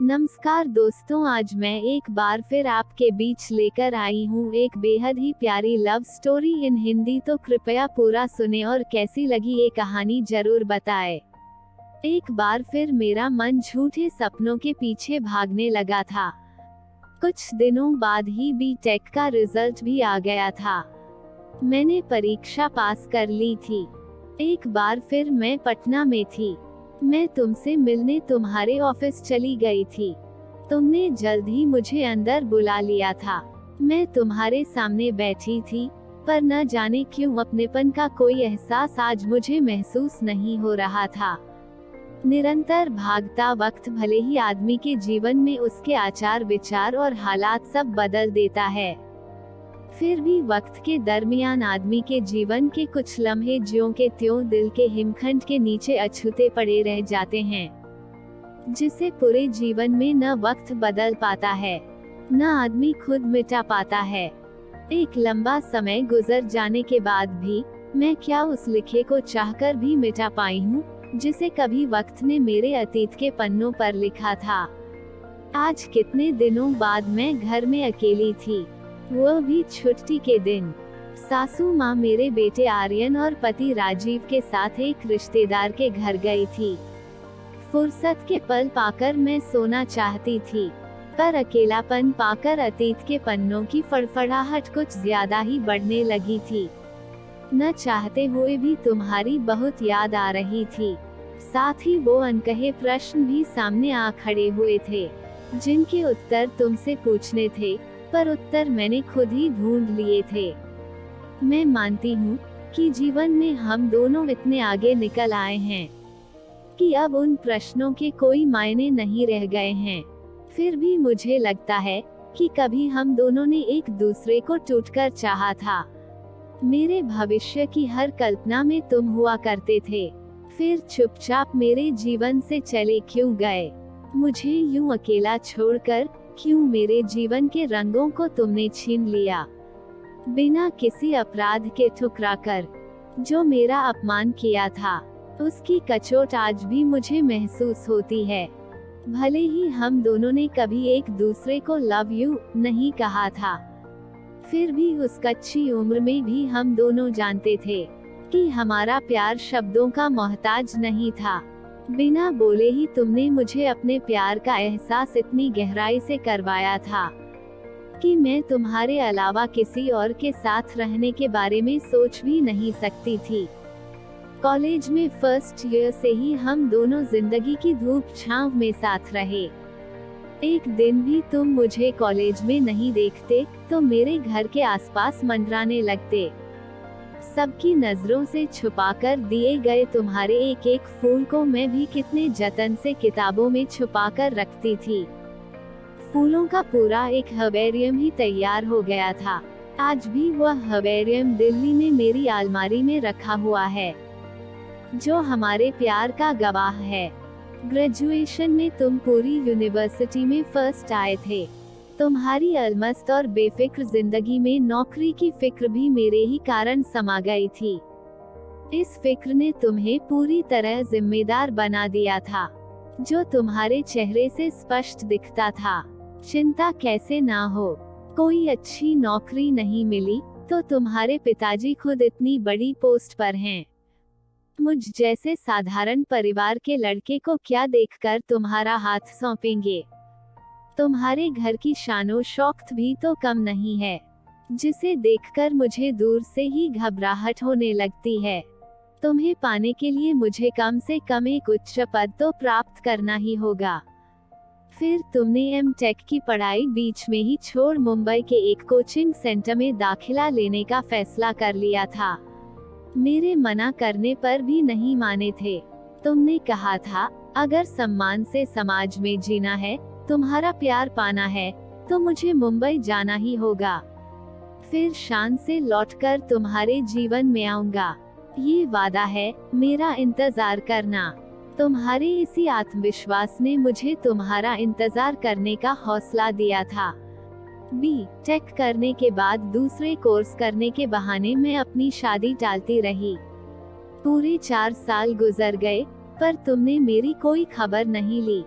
नमस्कार दोस्तों, आज मैं एक बार फिर आपके बीच लेकर आई हूँ एक बेहद ही प्यारी लव स्टोरी इन हिंदी। तो कृपया पूरा सुने और कैसी लगी ये कहानी जरूर बताएं। एक बार फिर मेरा मन झूठे सपनों के पीछे भागने लगा था। कुछ दिनों बाद ही बीटेक का रिजल्ट भी आ गया था। मैंने परीक्षा पास कर ली थी। एक बार फिर मैं पटना में थी। मैं तुमसे मिलने तुम्हारे ऑफिस चली गई थी। तुमने जल्द ही मुझे अंदर बुला लिया था। मैं तुम्हारे सामने बैठी थी, पर न जाने क्यों अपनेपन का कोई एहसास आज मुझे महसूस नहीं हो रहा था। निरंतर भागता वक्त भले ही आदमी के जीवन में उसके आचार विचार और हालात सब बदल देता है, फिर भी वक्त के दरमियान आदमी के जीवन के कुछ लम्हे ज्यों के त्यों दिल के हिमखंड के नीचे अछूते पड़े रह जाते हैं, जिसे पूरे जीवन में न वक्त बदल पाता है, न आदमी खुद मिटा पाता है। एक लंबा समय गुजर जाने के बाद भी मैं क्या उस लिखे को चाहकर भी मिटा पाई हूँ, जिसे कभी वक्त ने मेरे अतीत के पन्नों पर लिखा था। आज कितने दिनों बाद मैं घर में अकेली थी, वो भी छुट्टी के दिन। सासू माँ मेरे बेटे आर्यन और पति राजीव के साथ एक रिश्तेदार के घर गई थी। फुर्सत के पल पाकर मैं सोना चाहती थी, पर अकेलापन पाकर अतीत के पन्नों की फड़फड़ाहट कुछ ज्यादा ही बढ़ने लगी थी। न चाहते हुए भी तुम्हारी बहुत याद आ रही थी। साथ ही वो अनकहे प्रश्न भी सामने आ खड़े हुए थे, जिनके उत्तर तुमसे पूछने थे, पर उत्तर मैंने खुद ही ढूंढ लिए थे। मैं मानती हूँ कि जीवन में हम दोनों इतने आगे निकल आए हैं कि अब उन प्रश्नों के कोई मायने नहीं रह गए हैं। फिर भी मुझे लगता है कि कभी हम दोनों ने एक दूसरे को टूटकर चाहा था। मेरे भविष्य की हर कल्पना में तुम हुआ करते थे, फिर चुपचाप मेरे जीवन से चले क्यों गए? मुझे यूं अकेला छोड़कर क्यों मेरे जीवन के रंगों को तुमने छीन लिया? बिना किसी अपराध के ठुकराकर जो मेरा अपमान किया था, उसकी कचोट आज भी मुझे महसूस होती है। भले ही हम दोनों ने कभी एक दूसरे को लव यू नहीं कहा था, फिर भी उस कच्ची उम्र में भी हम दोनों जानते थे कि हमारा प्यार शब्दों का मोहताज नहीं था। बिना बोले ही तुमने मुझे अपने प्यार का एहसास इतनी गहराई से करवाया था कि मैं तुम्हारे अलावा किसी और के साथ रहने के बारे में सोच भी नहीं सकती थी। कॉलेज में फर्स्ट ईयर से ही हम दोनों जिंदगी की धूप छांव में साथ रहे। एक दिन भी तुम मुझे कॉलेज में नहीं देखते तो मेरे घर के आसपास मंडराने लगते। सबकी नजरों से छुपाकर दिए गए तुम्हारे एक एक फूल को मैं भी कितने जतन से किताबों में छुपाकर रखती थी। फूलों का पूरा एक हर्बेरियम ही तैयार हो गया था। आज भी वह हर्बेरियम दिल्ली में मेरी अलमारी में रखा हुआ है, जो हमारे प्यार का गवाह है। ग्रेजुएशन में तुम पूरी यूनिवर्सिटी में फर्स्ट आए थे। तुम्हारी अलमस्त और बेफिक्र जिंदगी में नौकरी की फिक्र भी मेरे ही कारण समा गई थी। इस फिक्र ने तुम्हें पूरी तरह जिम्मेदार बना दिया था, जो तुम्हारे चेहरे से स्पष्ट दिखता था। चिंता कैसे ना हो, कोई अच्छी नौकरी नहीं मिली तो तुम्हारे पिताजी खुद इतनी बड़ी पोस्ट पर हैं। मुझ जैसे साधारण परिवार के लड़के को क्या देखकर तुम्हारा हाथ सौंपेंगे? तुम्हारे घर की शानो शौकत भी तो कम नहीं है, जिसे देखकर मुझे दूर से ही घबराहट होने लगती है। तुम्हें पाने के लिए मुझे कम से कम एक उच्च पद तो प्राप्त करना ही होगा। फिर तुमने एमटेक की पढ़ाई बीच में ही छोड़ मुंबई के एक कोचिंग सेंटर में दाखिला लेने का फैसला कर लिया था। मेरे मना करने पर भी नहीं माने थे। तुमने कहा था, अगर सम्मान से समाज में जीना है, तुम्हारा प्यार पाना है, तो मुझे मुंबई जाना ही होगा। फिर शान से लौटकर तुम्हारे जीवन में आऊंगा, ये वादा है, मेरा इंतजार करना। तुम्हारे इसी आत्मविश्वास ने मुझे तुम्हारा इंतजार करने का हौसला दिया था। बी.टेक करने के बाद दूसरे कोर्स करने के बहाने मैं अपनी शादी टालती रही। पूरे 4 साल गुजर गए, पर तुमने मेरी कोई खबर नहीं ली।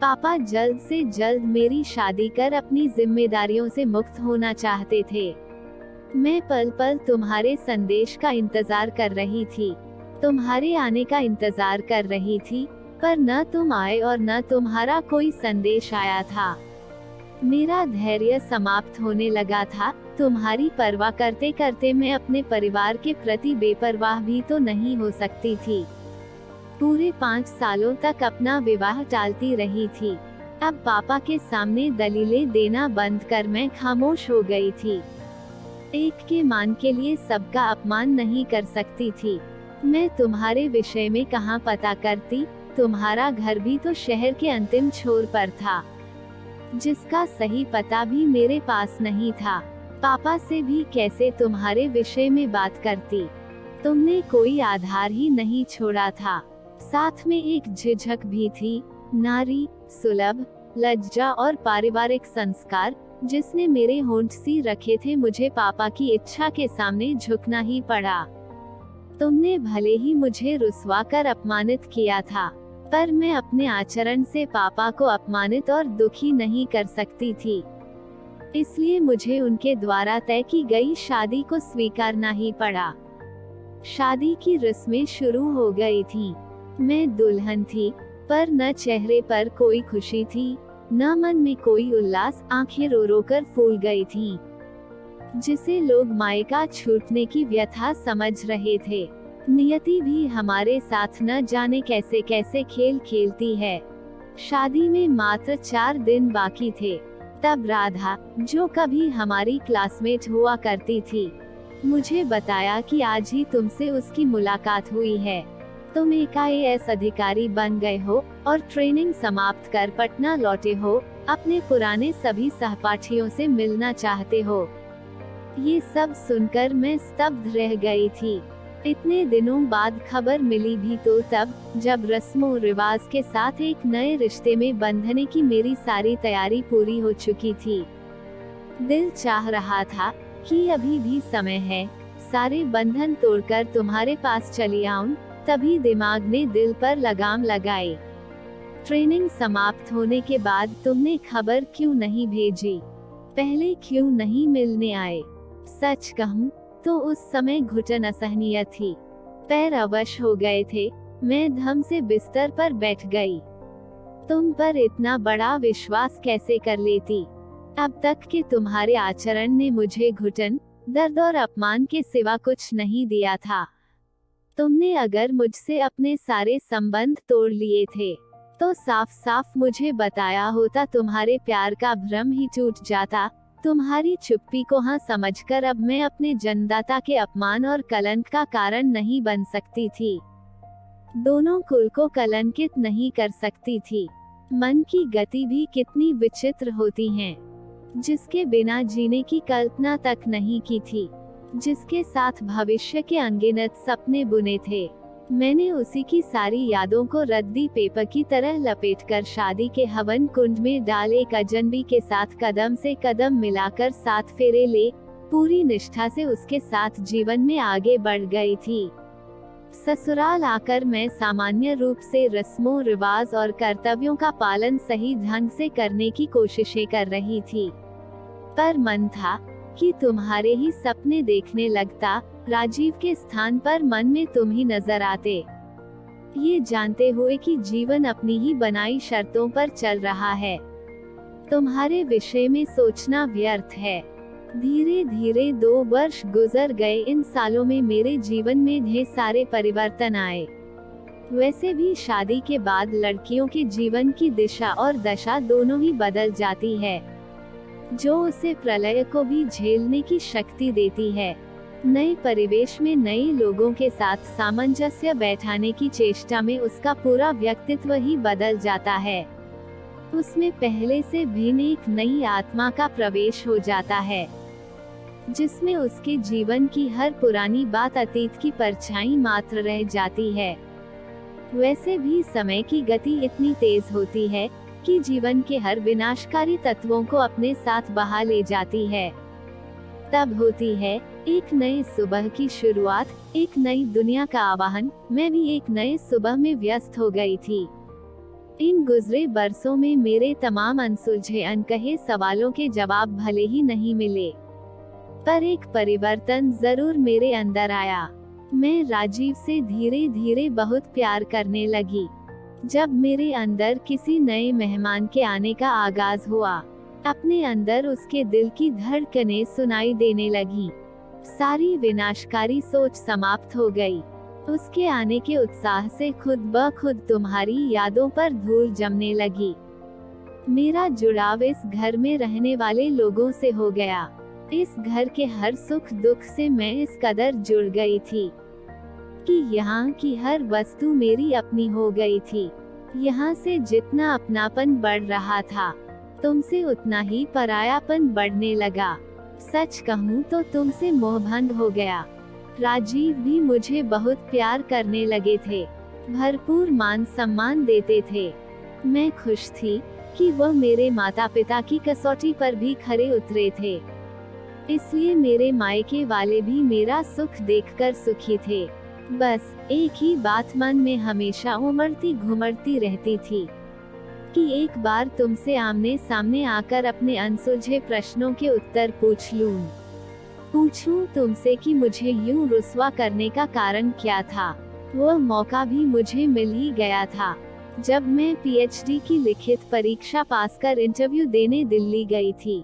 पापा जल्द से जल्द मेरी शादी कर अपनी जिम्मेदारियों से मुक्त होना चाहते थे। मैं पल पल तुम्हारे संदेश का इंतजार कर रही थी, तुम्हारे आने का इंतजार कर रही थी, पर न तुम आए और न तुम्हारा कोई संदेश आया था। मेरा धैर्य समाप्त होने लगा था। तुम्हारी परवाह करते करते मैं अपने परिवार के प्रति बेपरवाह भी तो नहीं हो सकती थी। पूरे 5 सालों तक अपना विवाह टालती रही थी। अब पापा के सामने दलीलें देना बंद कर मैं खामोश हो गई थी। एक के मान के लिए सबका अपमान नहीं कर सकती थी। मैं तुम्हारे विषय में कहाँ पता करती, तुम्हारा घर भी तो शहर के अंतिम छोर पर था, जिसका सही पता भी मेरे पास नहीं था। पापा से भी कैसे तुम्हारे विषय में बात करती, तुमने कोई आधार ही नहीं छोड़ा था। साथ में एक झिझक भी थी, नारी सुलभ लज्जा और पारिवारिक संस्कार, जिसने मेरे होंठ सी रखे थे। मुझे पापा की इच्छा के सामने झुकना ही पड़ा। तुमने भले ही मुझे रुसवा कर अपमानित किया था, पर मैं अपने आचरण से पापा को अपमानित और दुखी नहीं कर सकती थी। इसलिए मुझे उनके द्वारा तय की गई शादी को स्वीकारना ही पड़ा। शादी की रस्में शुरू हो गई थीं। मैं दुल्हन थी, पर न चेहरे पर कोई खुशी थी, न मन में कोई उल्लास। आंखें रो रो कर फूल गई थीं, जिसे लोग मायका छूटने की व्यथा समझ रहे थे। नियति भी हमारे साथ न जाने कैसे कैसे खेल खेलती है। शादी में मात्र 4 दिन बाकी थे। तब राधा, जो कभी हमारी क्लासमेट हुआ करती थी, मुझे बताया कि आज ही तुमसे उसकी मुलाकात हुई है। तुम एक IAS अधिकारी बन गए हो और ट्रेनिंग समाप्त कर पटना लौटे हो। अपने पुराने सभी सहपाठियों से मिलना चाहते हो। ये सब सुनकर मैं स्तब्ध रह गई थी। इतने दिनों बाद खबर मिली भी तो तब, जब रस्मों रिवाज के साथ एक नए रिश्ते में बंधने की मेरी सारी तैयारी पूरी हो चुकी थी। दिल चाह रहा था कि अभी भी समय है, सारे बंधन तोड़कर तुम्हारे पास चली आऊं। तभी दिमाग ने दिल पर लगाम लगाई। ट्रेनिंग समाप्त होने के बाद तुमने खबर क्यों नहीं भेजी? पहले क्यों नहीं मिलने आए? सच कहूं तो उस समय घुटन असहनीय थी, पैर अवश हो गए थे। मैं धम से बिस्तर पर बैठ गई। तुम पर इतना बड़ा विश्वास कैसे कर लेती? अब तक के तुम्हारे आचरण ने मुझे घुटन, दर्द और अपमान के सिवा कुछ नहीं दिया था। तुमने अगर मुझसे अपने सारे संबंध तोड़ लिए थे, तो साफ साफ मुझे बताया होता। तुम्हारे प्यार का भ्रम ही टूट जाता। तुम्हारी चुप्पी को हाँ समझकर अब मैं अपने जन्मदाता के अपमान और कलंक का कारण नहीं बन सकती थी। दोनों कुल को कलंकित नहीं कर सकती थी। मन की गति भी कितनी विचित्र होती हैं, जिसके बिना जीने की कल्पना तक नहीं की थी, जिसके साथ भविष्य के अनगिनत सपने बुने थे। मैंने उसी की सारी यादों को रद्दी पेपर की तरह लपेटकर शादी के हवन कुंड में डाल एक अजनबी के साथ कदम से कदम मिलाकर 7 फेरे ले पूरी निष्ठा से उसके साथ जीवन में आगे बढ़ गई थी। ससुराल आकर मैं सामान्य रूप से रस्मों रिवाज और कर्तव्यों का पालन सही ढंग से करने की कोशिशें कर रही थी, पर मन था कि तुम्हारे ही सपने देखने लगता। राजीव के स्थान पर मन में तुम ही नजर आते, ये जानते हुए कि जीवन अपनी ही बनाई शर्तों पर चल रहा है। तुम्हारे विषय में सोचना व्यर्थ है। धीरे धीरे 2 वर्ष गुजर गए। इन सालों में मेरे जीवन में ढेर सारे परिवर्तन आए। वैसे भी शादी के बाद लड़कियों के जीवन की दिशा और दशा दोनों ही बदल जाती है, जो उसे प्रलय को भी झेलने की शक्ति देती है। नए परिवेश में नए लोगों के साथ सामंजस्य बैठाने की चेष्टा में उसका पूरा व्यक्तित्व ही बदल जाता है। उसमें पहले से भिन्न एक नई आत्मा का प्रवेश हो जाता है, जिसमें उसके जीवन की हर पुरानी बात अतीत की परछाई मात्र रह जाती है। वैसे भी समय की गति इतनी तेज होती है कि जीवन के हर विनाशकारी तत्वों को अपने साथ बहा ले जाती है। तब होती है एक नए सुबह की शुरुआत, एक नई दुनिया का आवाहन। मैं भी एक नए सुबह में व्यस्त हो गई थी। इन गुजरे बरसों में मेरे तमाम अनसुलझे अनकहे सवालों के जवाब भले ही नहीं मिले, पर एक परिवर्तन जरूर मेरे अंदर आया। मैं राजीव से धीरे धीरे बहुत प्यार करने लगी। जब मेरे अंदर किसी नए मेहमान के आने का आगाज हुआ, अपने अंदर उसके दिल की धड़कनें सुनाई देने लगी। सारी विनाशकारी सोच समाप्त हो गई। उसके आने के उत्साह से खुद ब खुद तुम्हारी यादों पर धूल जमने लगी। मेरा जुड़ाव इस घर में रहने वाले लोगों से हो गया। इस घर के हर सुख दुख से मैं इस कदर जुड़ गई थी कि यहाँ की हर वस्तु मेरी अपनी हो गई थी। यहाँ से जितना अपनापन बढ़ रहा था, तुमसे उतना ही परायापन बढ़ने लगा। सच कहूँ तो तुमसे मोहभंग हो गया। राजीव भी मुझे बहुत प्यार करने लगे थे, भरपूर मान सम्मान देते थे। मैं खुश थी कि वह मेरे माता पिता की कसौटी पर भी खरे उतरे थे। इसलिए मेरे मायके वाले भी मेरा सुख देखकर सुखी थे। बस एक ही बात मन में हमेशा उमड़ती घुमड़ती रहती थी कि एक बार तुमसे आमने सामने आकर अपने अनसुलझे प्रश्नों के उत्तर पूछूं तुमसे कि मुझे यूं रुस्वा करने का कारण क्या था। वह मौका भी मुझे मिल ही गया था जब मैं पीएचडी की लिखित परीक्षा पास कर इंटरव्यू देने दिल्ली गई थी।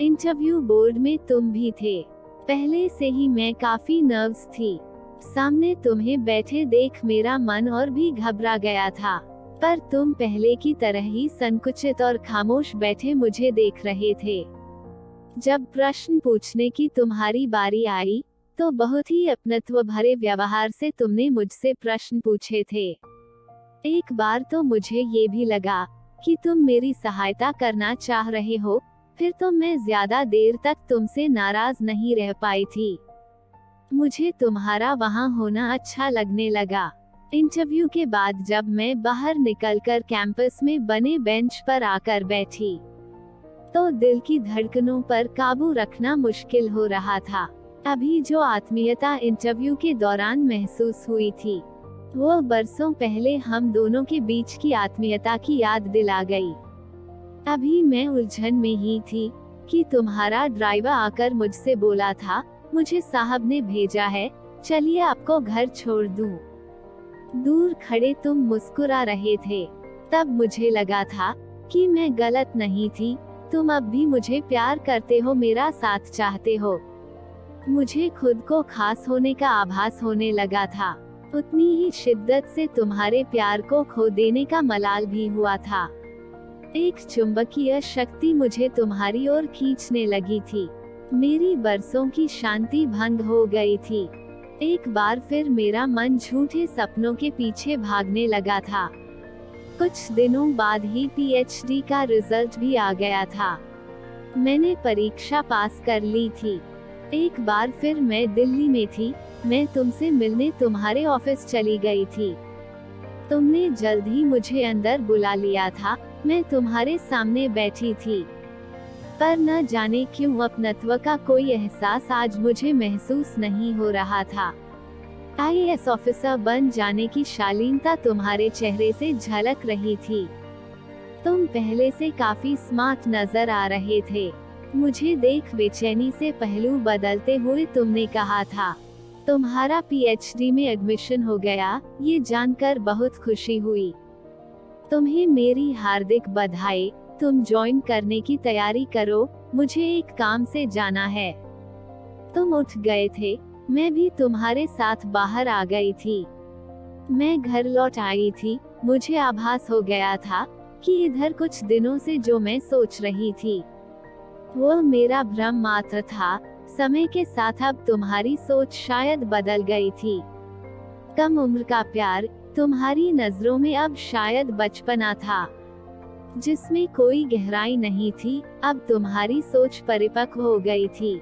इंटरव्यू बोर्ड में तुम भी थे। पहले से ही मैं काफी नर्वस थी। सामने तुम्हें बैठे देख मेरा मन और भी घबरा गया था, पर तुम पहले की तरह ही संकुचित और खामोश बैठे मुझे देख रहे थे। जब प्रश्न पूछने की तुम्हारी बारी आई, तो बहुत ही अपनत्व भरे व्यवहार से तुमने मुझसे प्रश्न पूछे थे। एक बार तो मुझे ये भी लगा कि तुम मेरी सहायता करना चाह रहे हो, फिर तो मैं ज्यादा देर तक तुमसे नाराज नहीं रह पाई थी। मुझे तुम्हारा वहाँ होना अच्छा लगने लगा। इंटरव्यू के बाद जब मैं बाहर निकलकर कैंपस में बने बेंच पर आकर बैठी, तो दिल की धड़कनों पर काबू रखना मुश्किल हो रहा था। अभी जो आत्मीयता इंटरव्यू के दौरान महसूस हुई थी, वो बरसों पहले हम दोनों के बीच की आत्मीयता की याद दिला गई। अभी मैं उलझन में ही थी कि तुम्हारा ड्राइवर आकर मुझसे बोला था, मुझे साहब ने भेजा है, चलिए आपको घर छोड़ दूं। दूर खड़े तुम मुस्कुरा रहे थे। तब मुझे लगा था कि मैं गलत नहीं थी। तुम अब भी मुझे प्यार करते हो, मेरा साथ चाहते हो। मुझे खुद को खास होने का आभास होने लगा था। उतनी ही शिद्दत से तुम्हारे प्यार को खो देने का मलाल भी हुआ था। एक चुंबकीय शक्ति मुझे तुम्हारी ओर खींचने लगी थी। मेरी बरसों की शांति भंग हो गई थी। एक बार फिर मेरा मन झूठे सपनों के पीछे भागने लगा था। कुछ दिनों बाद ही पीएचडी का रिजल्ट भी आ गया था। मैंने परीक्षा पास कर ली थी। एक बार फिर मैं दिल्ली में थी। मैं तुमसे मिलने तुम्हारे ऑफिस चली गई थी। तुमने जल्द ही मुझे अंदर बुला लिया था। मैं तुम्हारे सामने बैठी थी, पर न जाने क्यों अपनत्व का कोई एहसास आज मुझे महसूस नहीं हो रहा था। आईएएस ऑफिसर बन जाने की शालीनता तुम्हारे चेहरे से झलक रही थी। तुम पहले से काफी स्मार्ट नजर आ रहे थे। मुझे देख बेचैनी से पहलू बदलते हुए तुमने कहा था, तुम्हारा पीएचडी में एडमिशन हो गया। ये जानकर बहुत खुशी हुई। तुम्हें मेरी हार्दिक बधाई। तुम ज्वाइन करने की तैयारी करो, मुझे एक काम से जाना है। तुम उठ गए थे। मैं भी तुम्हारे साथ बाहर आ गई थी। मैं घर लौट आई थी। मुझे आभास हो गया था कि इधर कुछ दिनों से जो मैं सोच रही थी, वो मेरा भ्रम मात्र था। समय के साथ अब तुम्हारी सोच शायद बदल गई थी। कम उम्र का प्यार तुम्हारी नजरों में अब शायद बचपना था, जिसमें कोई गहराई नहीं थी। अब तुम्हारी सोच परिपक्व हो गई थी।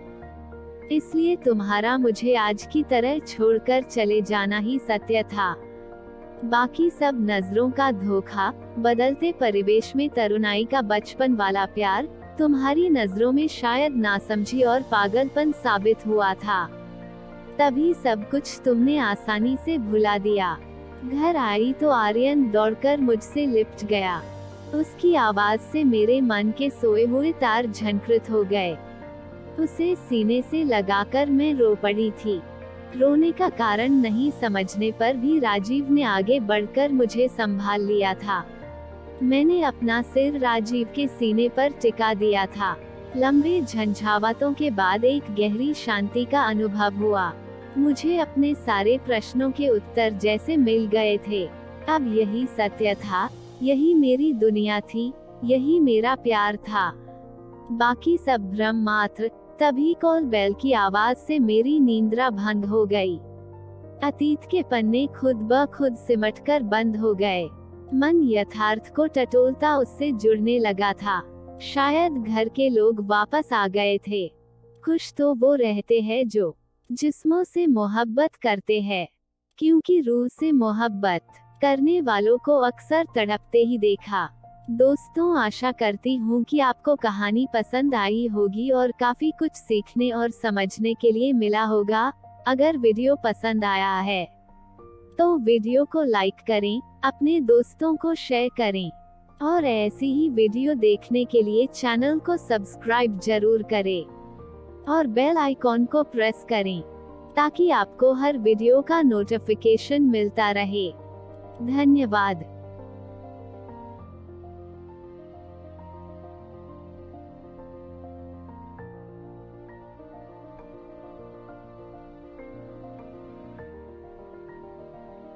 इसलिए तुम्हारा मुझे आज की तरह छोड़कर चले जाना ही सत्य था। बाकी सब नजरों का धोखा, बदलते परिवेश में तरुणाई का बचपन वाला प्यार, तुम्हारी नजरों में शायद नासमझी और पागलपन साबित हुआ था। तभी सब कुछ तुमने आसानी से भुला दिया। घर आई तो आर्यन दौड़कर मुझसे लिपट गया। उसकी आवाज से मेरे मन के सोए हुए तार झनकृत हो गए। उसे सीने से लगाकर मैं रो पड़ी थी। रोने का कारण नहीं समझने पर भी राजीव ने आगे बढ़कर मुझे संभाल लिया था। मैंने अपना सिर राजीव के सीने पर टिका दिया था। लंबे झंझावातों के बाद एक गहरी शांति का अनुभव हुआ। मुझे अपने सारे प्रश्नों के उत्तर जैसे मिल गए थे। अब यही सत्य था, यही मेरी दुनिया थी, यही मेरा प्यार था। बाकी सब भ्रम मात्र। तभी कॉल बेल की आवाज से मेरी नींद्रा भंग हो गई। अतीत के पन्ने खुद ब खुद सिमटकर बंद हो गए। मन यथार्थ को टटोलता उससे जुड़ने लगा था। शायद घर के लोग वापस आ गए थे। खुश तो वो रहते हैं जो जिस्मों से मोहब्बत करते हैं, क्योंकि रूह से मोहब्बत करने वालों को अक्सर तड़पते ही देखा। दोस्तों, आशा करती हूँ कि आपको कहानी पसंद आई होगी और काफी कुछ सीखने और समझने के लिए मिला होगा। अगर वीडियो पसंद आया है तो वीडियो को लाइक करें, अपने दोस्तों को शेयर करें और ऐसी ही वीडियो देखने के लिए चैनल को सब्सक्राइब जरूर करें और बेल आइकॉन को प्रेस करें ताकि आपको हर वीडियो का नोटिफिकेशन मिलता रहे। धन्यवाद।